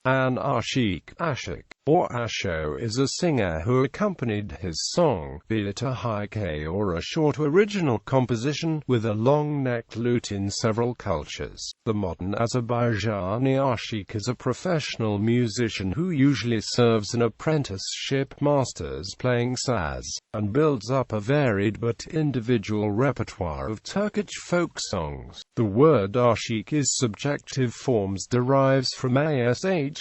An ashiq, ashik, or ashough is a singer who accompanied his song, be it a hikaye or a short original composition, with a long-necked lute in several cultures. The modern Azerbaijani ashiq is a professional musician who usually serves an apprenticeship master's playing saz, and builds up a varied but individual repertoire of Turkic folk songs. The word ashiq is subjective forms derives from ashough,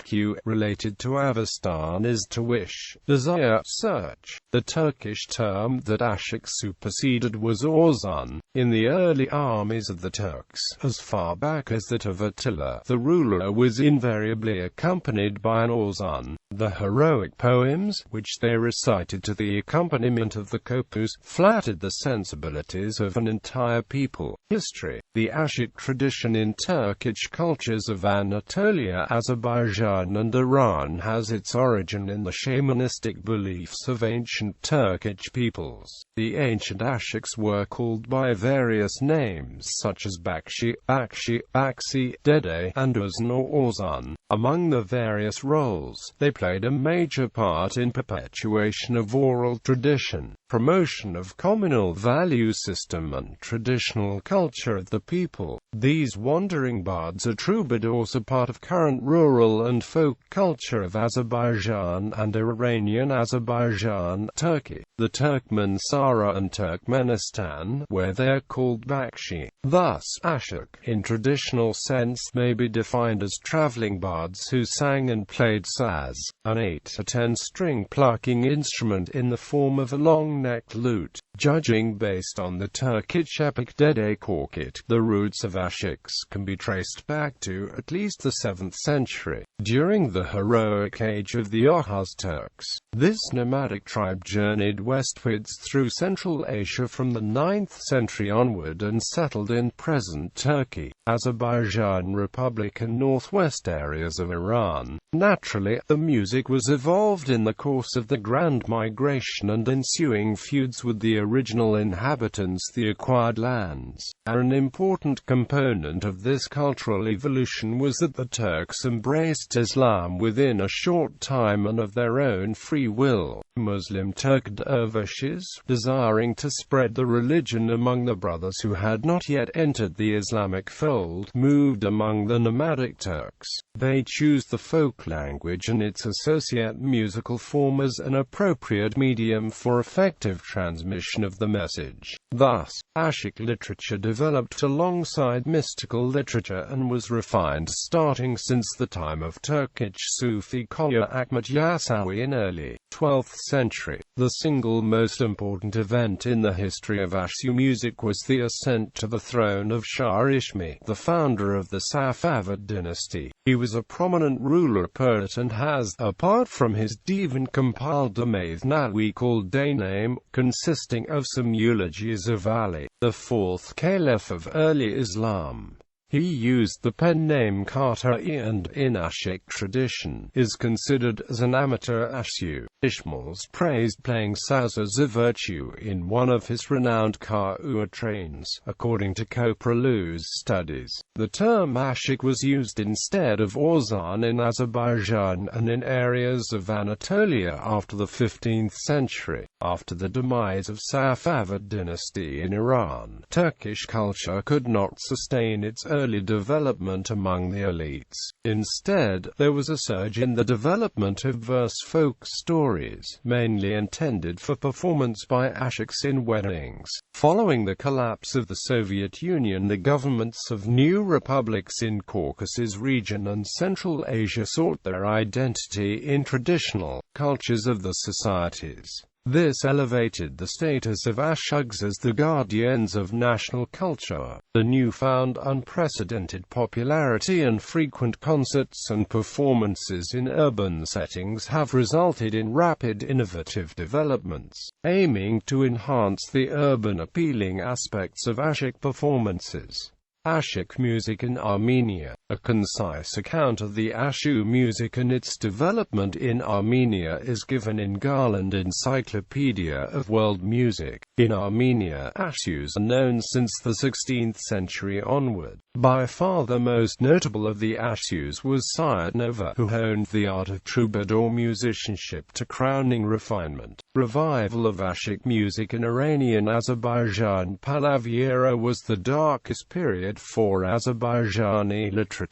related to Avestan is to wish, desire, search. The Turkish term that Ashik superseded was ozan. In the early armies of the Turks, as far back as that of Attila, the ruler was invariably accompanied by an ozan. The heroic poems, which they recited to the accompaniment of the kopuz, flattered the sensibilities of an entire people. History. The Ashik tradition in Turkic cultures of Anatolia, Azerbaijan and Iran has its origin in the shamanistic beliefs of ancient Turkic peoples. The ancient Ashiks were called by various names such as Bakshi, Bakshi, Baksi, Dede, and Ozan or Ozan. Among the various roles, they played a major part in perpetuation of oral tradition, promotion of communal value system and traditional culture of the people. These wandering bards are troubadours, a part of current rural and folk culture of Azerbaijan and Iranian Azerbaijan, Turkey, the Turkmen Sahara and Turkmenistan, where they are called Bakshi. Thus, Ashik, in traditional sense, may be defined as traveling bards who sang and played saz, an 8 to 10 string plucking instrument in the form of a long-necked lute. Judging based on the Turkic epic Dede Korkut, the roots of Ashiks can be traced back to at least the 7th century, during the heroic age of the Oghuz Turks. This nomadic tribe journeyed westwards through Central Asia from the 9th century onward and settled in present Turkey, Azerbaijan Republic and northwest areas of Iran. Naturally, the music was evolved in the course of the Grand Migration and ensuing feuds with the original inhabitants, the acquired lands. An important component of this cultural evolution was that the Turks embraced Islam within a short time and of their own free will. Muslim Turk dervishes, desiring to spread the religion among the brothers who had not yet entered the Islamic fold, moved among the nomadic Turks. They chose the folk language and its associate musical form as an appropriate medium for effective transmission of the message. Thus, Ashik literature developed alongside mystical literature and was refined starting since the time of Turkic Sufi scholar Ahmet Yasawi in early 12th century. The single most important event in the history of Ashough music was the ascent to the throne of Shah Ishmi, the founder of the Safavid dynasty. He was a prominent ruler poet and has, apart from his divan, compiled a Mathnāwi called Dayname, consisting of some eulogies of Ali, the 4th caliph of early Islam. He used the pen name Khatai and, in Ashik tradition, is considered as an amateur ashough. Ishmael's praised playing saz as a virtue in one of his renowned quatrains, according to Kopralu's studies. The term Ashik was used instead of ozan in Azerbaijan and in areas of Anatolia after the 15th century. After the demise of Safavid dynasty in Iran, Turkish culture could not sustain its early development among the elites. Instead, there was a surge in the development of verse folk stories, mainly intended for performance by ashiks in weddings. Following the collapse of the Soviet Union, the governments of new republics in Caucasus region and Central Asia sought their identity in traditional cultures of the societies. This elevated the status of ashughs as the guardians of national culture. The newfound unprecedented popularity and frequent concerts and performances in urban settings have resulted in rapid innovative developments, aiming to enhance the urban appealing aspects of Ashik performances. Ashik music in Armenia. A concise account of the ashough music and its development in Armenia is given in Garland Encyclopedia of World Music. In Armenia, ashoughs are known since the 16th century onward. By far the most notable of the ashoughs was Syed Nova, who honed the art of troubadour musicianship to crowning refinement. Revival of ashiq music in Iranian Azerbaijan Pahlavi era was the darkest period for Azerbaijani literature.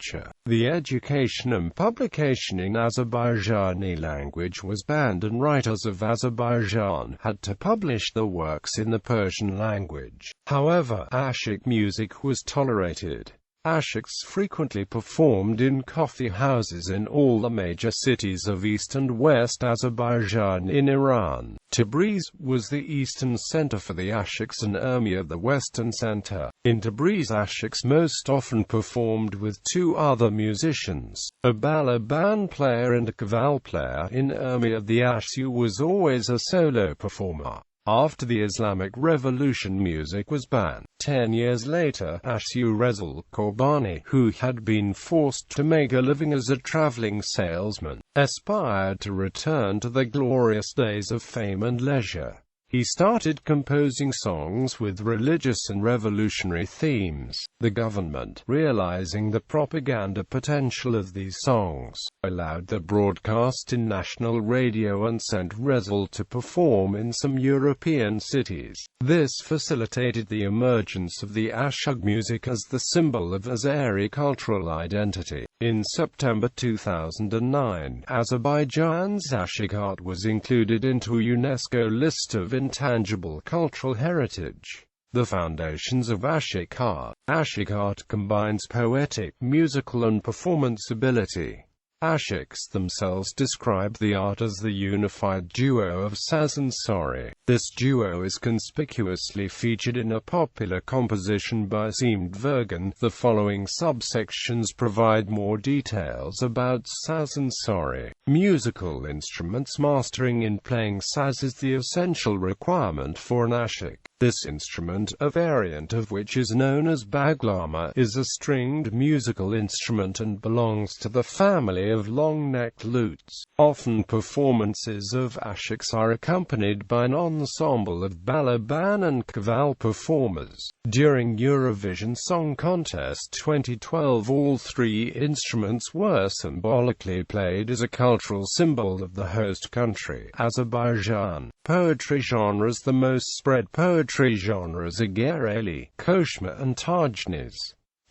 The education and publication in Azerbaijani language was banned, and writers of Azerbaijan had to publish their works in the Persian language. However, ashiq music was tolerated. Ashiqs frequently performed in coffee houses in all the major cities of East and West Azerbaijan in Iran. Tabriz was the eastern center for the ashiqs and Urmia the western center. In Tabriz, ashiqs most often performed with two other musicians, a balaban player and a kaval player. In Urmia, the ashough was always a solo performer. After the Islamic Revolution, music was banned. 10 years later, Ashough Rezul Korbani, who had been forced to make a living as a traveling salesman, aspired to return to the glorious days of fame and leisure. He started composing songs with religious and revolutionary themes. The government, realizing the propaganda potential of these songs, allowed their broadcast in national radio and sent Rezul to perform in some European cities. This facilitated the emergence of the ashough music as the symbol of Azeri cultural identity. In September 2009, Azerbaijan's ashiq art was included into a UNESCO list of intangible cultural heritage. The foundations of ashiq art. Ashiq art combines poetic, musical and performance ability. Ashiqs themselves describe the art as the unified duo of saz and sori. This duo is conspicuously featured in a popular composition by Seemed Vergen. The following subsections provide more details about saz and sori. Musical instruments. Mastering in playing saz is the essential requirement for an ashiq. This instrument, a variant of which is known as baglama, is a stringed musical instrument and belongs to the family of long-necked lutes. Often performances of ashiqs are accompanied by an ensemble of balaban and kaval performers. During Eurovision Song Contest 2012, all three instruments were symbolically played as a cultural symbol of the host country, Azerbaijan. Poetry genres. The most spread poetry genres are Gereli, Koshma and Tajniz.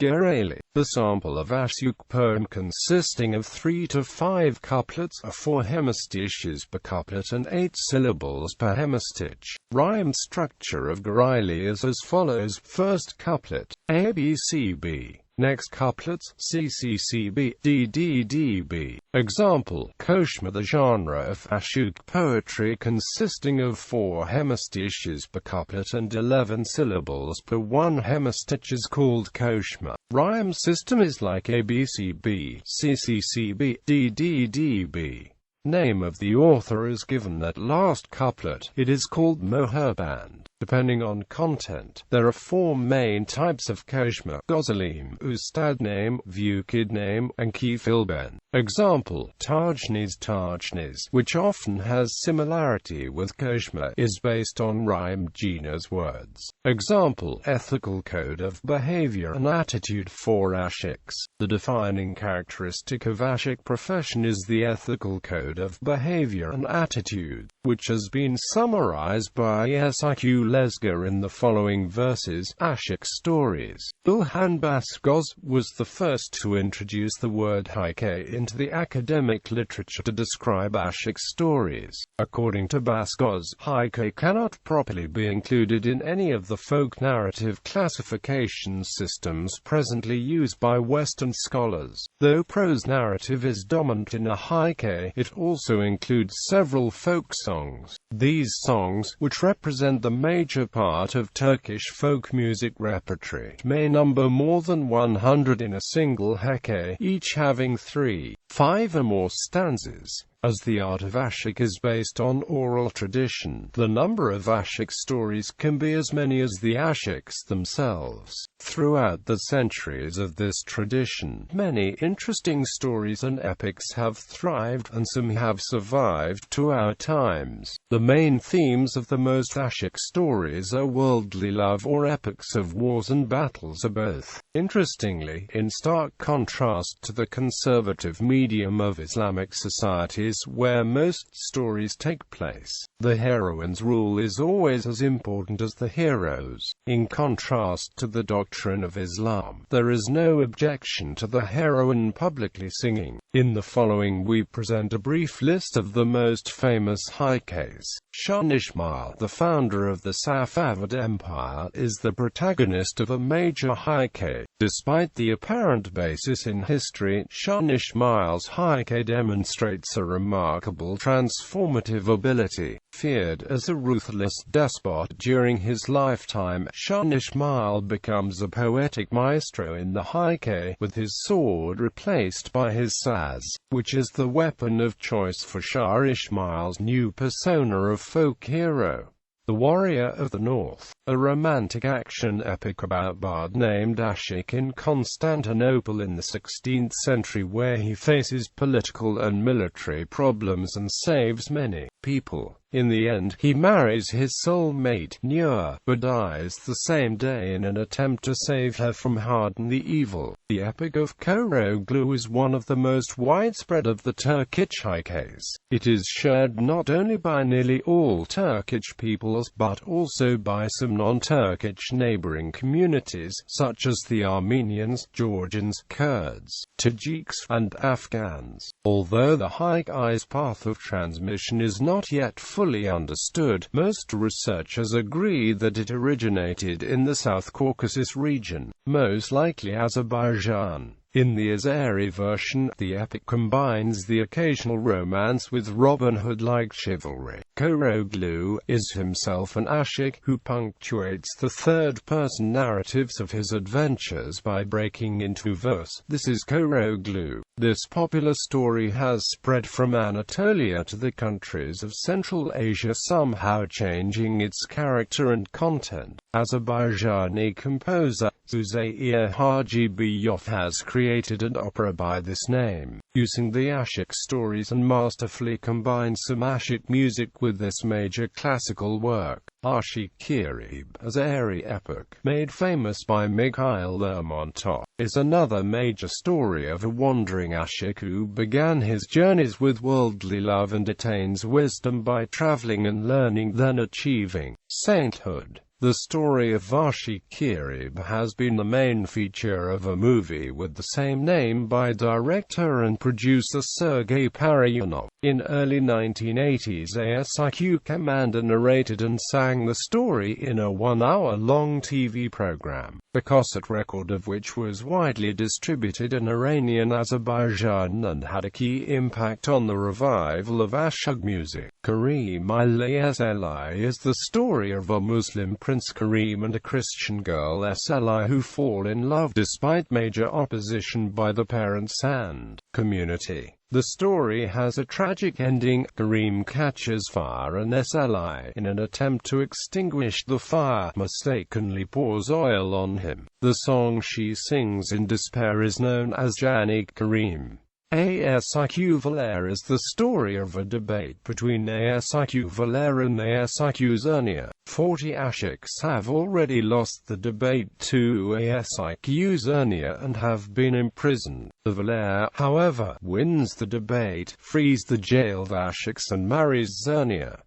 Gereli, the sample of ashough poem consisting of 3 to 5 couplets, or 4 hemistiches per couplet and 8 syllables per hemistich. Rhyme structure of Gereli is as follows: first couplet, A B C B. Next couplets, C C C B, D D D B. Example, Koshma. The genre of ashough poetry consisting of 4 hemistiches per couplet and 11 syllables per 1 hemistich is called Koshma. Rhyme system is like A B C B, C C C B, D D D B. Name of the author is given at last couplet. It is called Moherband. Depending on content, there are 4 main types of Koshma: Gozalim, Ustad name, Vukid name, and Kifilben. Example, Tajniz, which often has similarity with Koshma, is based on rhymed genus words. Example, ethical code of behavior and attitude for ashiqs. The defining characteristic of ashiq profession is the ethical code of behavior and attitude, which has been summarized by Ashik Lesga in the following verses. Ashiq stories. Ilhan Basgoz was the first to introduce the word hikaye into the academic literature to describe ashiq stories. According to Basgoz, hikaye cannot properly be included in any of the folk narrative classification systems presently used by Western scholars. Though prose narrative is dominant in a hikaye, it also includes several folk songs. These songs, which represent the major part of Turkish folk music repertoire, may number more than 100 in a single hikaye, each having 3 5 or more stanzas. As the art of ashiq is based on oral tradition, the number of ashiq stories can be as many as the ashiqs themselves. Throughout the centuries of this tradition, many interesting stories and epics have thrived, and some have survived to our times. The main themes of the most ashiq stories are worldly love or epics of wars and battles, or both. Interestingly, in stark contrast to the conservative medium of Islamic societies where most stories take place, the heroine's role is always as important as the hero's. In contrast to the doctrine of Islam, there is no objection to the heroine publicly singing. In the following we present a brief list of the most famous hikayes. Shah Ismail, the founder of the Safavid Empire, is the protagonist of a major hikaye. Despite the apparent basis in history, Shah Ismail's hikaye demonstrates a remarkable transformative ability. Feared as a ruthless despot during his lifetime, Shah Ismail becomes a poetic maestro in the hikaye, with his sword replaced by his saz, which is the weapon of choice for Shah Ismail's new persona of folk hero. The Warrior of the North, a romantic action epic about a bard named Ashik in Constantinople in the 16th century, where he faces political and military problems and saves many people. In the end, he marries his soulmate, Nur, but dies the same day in an attempt to save her from Harden the Evil. The epic of Koroglu is one of the most widespread of the Turkic hikayes. It is shared not only by nearly all Turkic peoples, but also by some non-Turkic neighboring communities, such as the Armenians, Georgians, Kurds, Tajiks, and Afghans. Although the hikaye's path of transmission is not yet fully understood, most researchers agree that it originated in the South Caucasus region, most likely Azerbaijan. In the Azeri version, the epic combines the occasional romance with Robin Hood-like chivalry. Koroglu is himself an ashiq who punctuates the third-person narratives of his adventures by breaking into verse. This is Koroglu. This popular story has spread from Anatolia to the countries of Central Asia, somehow changing its character and content. Azerbaijani composer Uzeyir Hajibiyov has created an opera by this name, using the ashiq stories, and masterfully combined some ashiq music with this major classical work. Ashik, Azeri epic, made famous by Mikhail Lermontov, is another major story of a wandering ashiq who began his journeys with worldly love and attains wisdom by traveling and learning, then achieving sainthood. The story of Ashik has been the main feature of a movie with the same name by director and producer Sergei Parayanov. In early 1980s, ASIQ Commander narrated and sang the story in a 1-hour-long TV program, the cassette record of which was widely distributed in Iranian Azerbaijan and had a key impact on the revival of ashough music. Karim Sli is the story of a Muslim Prince Karim and a Christian girl Sli who fall in love despite major opposition by the parents and community. The story has a tragic ending. Karim catches fire and Sli, in an attempt to extinguish the fire, mistakenly pours oil on him. The song she sings in despair is known as Janik Karim. ASIQ Valer is the story of a debate between ASIQ Valer and ASIQ Zernia. 40 ashiqs have already lost the debate to ASIQ Zernia and have been imprisoned. The Valer, however, wins the debate, frees the jailed ashiqs and marries Zernia.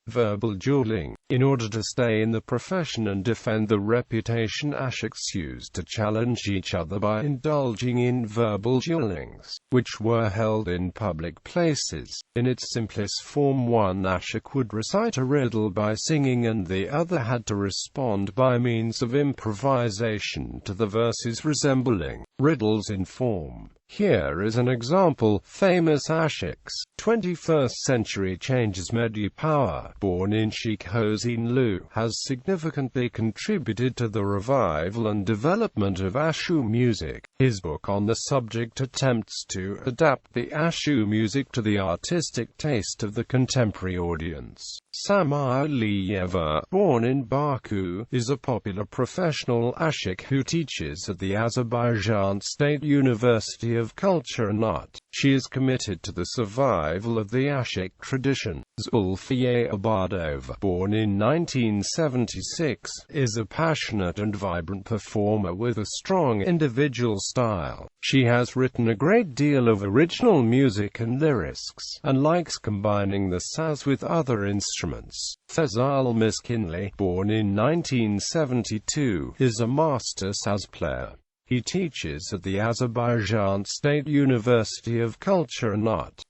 Verbal dueling. In order to stay in the profession and defend the reputation, ashiqs used to challenge each other by indulging in verbal duelings, which were held in public places. In its simplest form, one ashiq would recite a riddle by singing and the other had to respond by means of improvisation to the verses resembling riddles in form. Here is an example. Famous ashiqs. 21st century changes. Mehdi Power, born in Sheikh Hossein Lu, has significantly contributed to the revival and development of ashough music. His book on the subject attempts to adapt the ashough music to the artistic taste of the contemporary audience. Samir Aliyeva, born in Baku, is a popular professional ashiq who teaches at the Azerbaijan State University of Culture and Art. She is committed to the survival of the ashiq tradition. Zulfiye Abadova, born in 1976, is a passionate and vibrant performer with a strong individual style. She has written a great deal of original music and lyrics, and likes combining the saz with other instruments. Faisal Miskinli, born in 1972, is a master saz player. He teaches at the Azerbaijan State University of Culture and Art.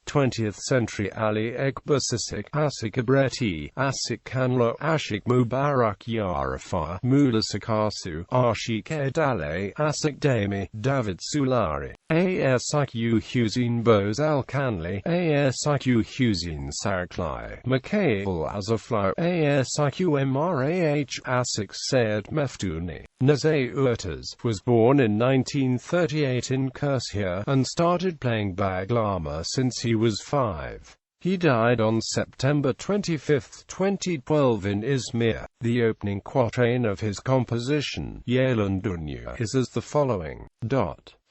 20th century Ali Ekber Sisik, Asik Abreti, Asik Kanlo, Ashik Mubarak Yarafar, Mula Sakasu, Ashik Edale, Asik Dami, David Sulari, Asiq Hussein Boz Al-Kanli, Asiq Hussein Saraklai, Mikhail Azaflar, Asiq Mrah, Asik Sayed Meftouni. Nazay Urtas was born in 1938 in Kursia, and started playing baglama since he was 5. He died on September 25, 2012 in Izmir. The opening quatrain of his composition, Yalan Dunya, is as the following.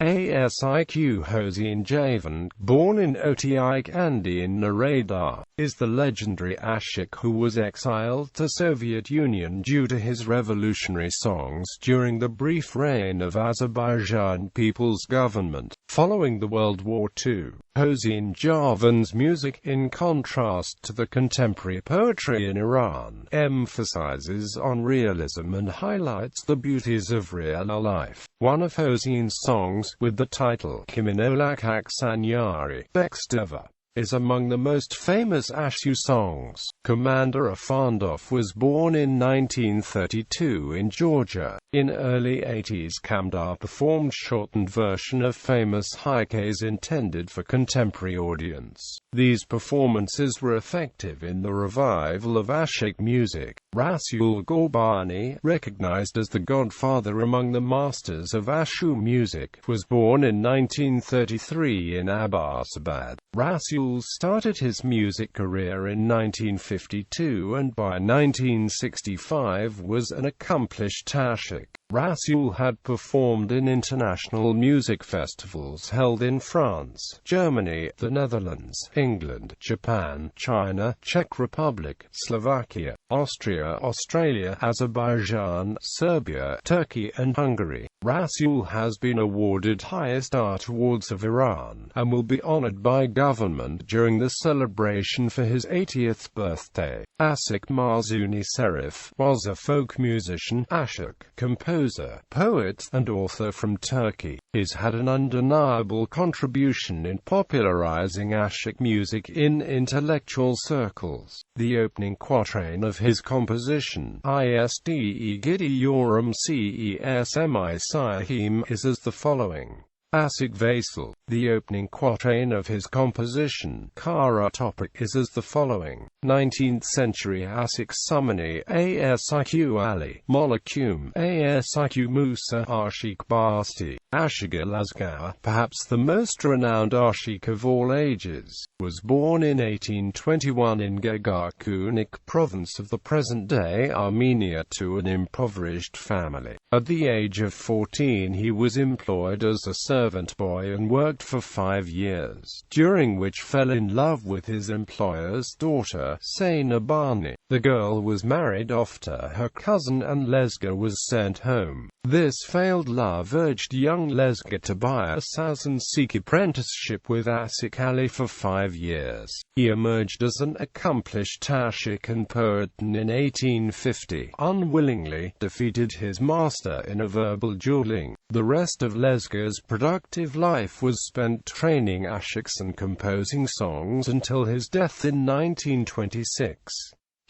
Asiq Hossein Javan, born in Otiik Andi in Narada, is the legendary ashiq who was exiled to Soviet Union due to his revolutionary songs during the brief reign of Azerbaijan People's Government. Following the World War II, Hossein Javan's music, in contrast to the contemporary poetry in Iran, emphasizes on realism and highlights the beauties of real life. One of Hossein's songs, with the title Kiminolak Aksanyari Beksteva, is among the most famous ashough songs. Commander Afandov was born in 1932 in Georgia. In early 80s, Kamdar performed shortened version of famous hikayes intended for contemporary audience. These performances were effective in the revival of ashiq music. Rasul Gorbani, recognized as the godfather among the masters of ashough music, was born in 1933 in Abbasabad. Rasul started his music career in 1952 and by 1965 was an accomplished ashiq. Rasul had performed in international music festivals held in France, Germany, the Netherlands, England, Japan, China, Czech Republic, Slovakia, Austria, Australia, Azerbaijan, Serbia, Turkey and Hungary. Rasul has been awarded highest art awards of Iran, and will be honored by government during the celebration for his 80th birthday. Asik Marzuni Serif was a folk musician, ashiq, composer, poet, and author from Turkey. He's had an undeniable contribution in popularizing ashiq music in intellectual circles. The opening quatrain of his composition, Isde Gidi Yorum Cesmi Sahim, is as the following. Asik Vaisal. The opening quatrain of his composition, Kara Topic, is as the following. 19th century ashiq Sumani, Asiq Ali, Molakum, Asiq Musa, Ashik Basti, Ashigil Asgar, perhaps the most renowned ashiq of all ages, was born in 1821 in Gagakunik province of the present-day Armenia to an impoverished family. At the age of 14 he was employed as a servant boy and worked for 5 years, during which fell in love with his employer's daughter, Sayna Bani. The girl was married off to her cousin and Lesga was sent home. This failed love urged young Lesga to buy a saz and seek apprenticeship with Asik Ali for 5 years. He emerged as an accomplished ashiq and poet and in 1850, unwillingly, defeated his master in a verbal dueling. The rest of Lesga's productive life was spent training ashiqs and composing songs until his death in 1926.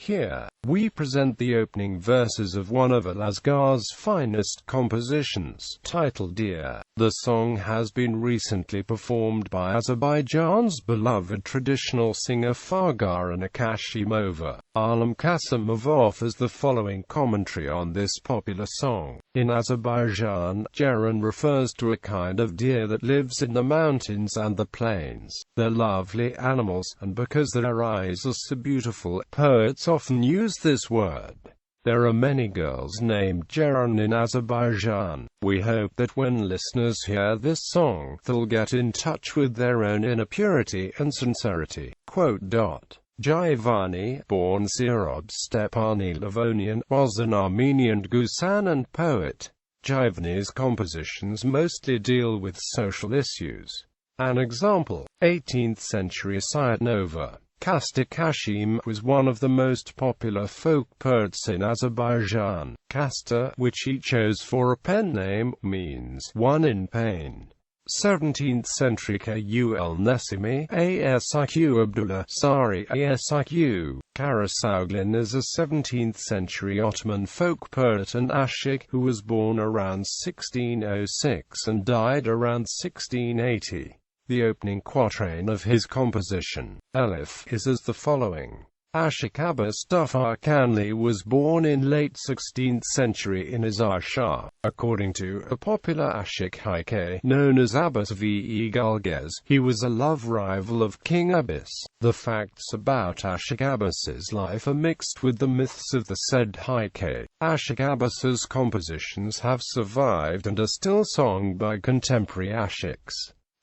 Here, we present the opening verses of one of Al-Asghar's finest compositions, titled Dear. The song has been recently performed by Azerbaijan's beloved traditional singer Fargana Kashimova. Alam Kasimov offers the following commentary on this popular song. In Azerbaijan, Geran refers to a kind of deer that lives in the mountains and the plains. They're lovely animals, and because their eyes are so beautiful, poets often use this word. There are many girls named Geran in Azerbaijan. We hope that when listeners hear this song, they'll get in touch with their own inner purity and sincerity. Giovanni, born Sirob Stepani Livonian, was an Armenian Gusan and poet. Giovanni's compositions mostly deal with social issues. An example, 18th century Sayat Nova. Kasta Kashim was one of the most popular folk poets in Azerbaijan. Kasta, which he chose for a pen name, means one in pain. 17th century Kul Nesimi, Asiq Abdullah Sari Asiq. Karasauglin is a 17th century Ottoman folk poet and ashiq, who was born around 1606 and died around 1680. The opening quatrain of his composition, Elif, is as the following. Ashik Abbas Dufarkanli was born in late 16th century in Azerbaijani. According to a popular Ashik hikaye known as Abbas v. Gulgez, he was a love rival of King Abbas. The facts about Ashik Abbas's life are mixed with the myths of the said hikaye. Ashik Abbas's compositions have survived and are still sung by contemporary ashiks.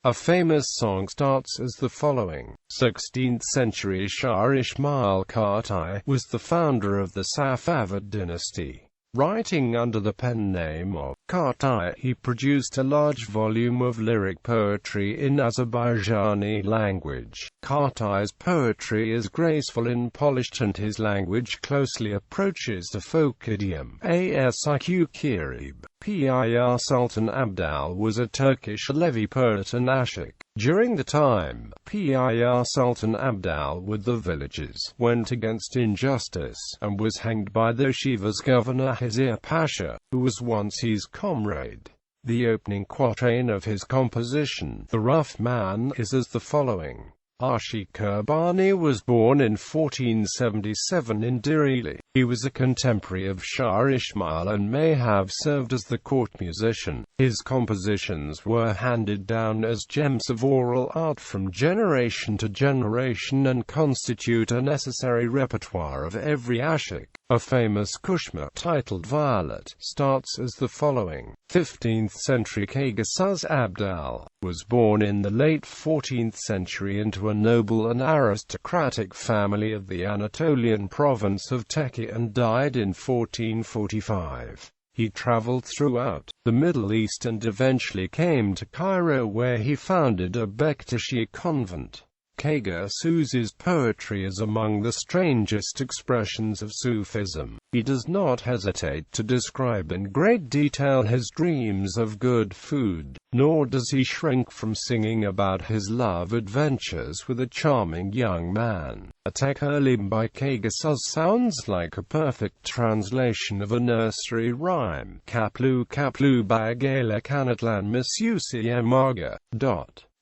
A famous song starts as the following. 16th century Shah Ismail Khatai was the founder of the Safavid dynasty. Writing under the pen name of Khatai, he produced a large volume of lyric poetry in Azerbaijani language. Khatai's poetry is graceful and polished, and his language closely approaches the folk idiom. Asiq Kirib. Pir Sultan Abdal was a Turkish Alevi poet and ashiq. During the time, Pir Sultan Abdal with the villages went against injustice, and was hanged by the Shiva's governor Hizir Pasha, who was once his comrade. The opening quatrain of his composition, The Rough Man, is as the following. Ashik Kurbani was born in 1477 in Dirili. He was a contemporary of Shah Ismail and may have served as the court musician. His compositions were handed down as gems of oral art from generation to generation and constitute a necessary repertoire of every ashiq. A famous kushma, titled Violet, starts as the following. 15th century Kagasuz Abdal was born in the late 14th century into a noble and aristocratic family of the Anatolian province of Teki and died in 1445. He traveled throughout the Middle East and eventually came to Cairo, where he founded a Bektashi convent. Kagasuz's poetry is among the strangest expressions of Sufism. He does not hesitate to describe in great detail his dreams of good food, nor does he shrink from singing about his love adventures with a charming young man. Atek Halim by Kagasuz sounds like a perfect translation of a nursery rhyme. Kaplu Kaplu Bagala Kanatlan Misusi Yamaga.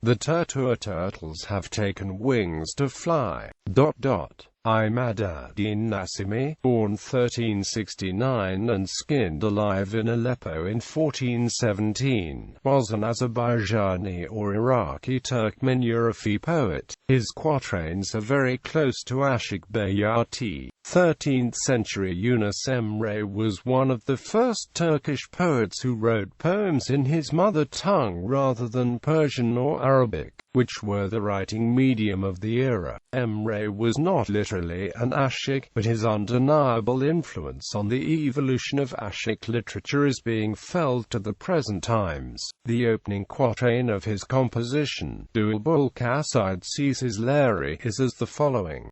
The turtles have taken wings to fly. Imad-ad-Din Nasimi, born 1369 and skinned alive in Aleppo in 1417, was an Azerbaijani or Iraqi Turkmen Urafi poet. His quatrains are very close to Ashik Bayati. 13th century Yunus Emre was one of the first Turkish poets who wrote poems in his mother tongue rather than Persian or Arabic, which were the writing medium of the era. Emre was not literally an ashiq, but his undeniable influence on the evolution of ashiq literature is being felt to the present times. The opening quatrain of his composition, Dul Bul Kasid Ceases Larry, is as the following.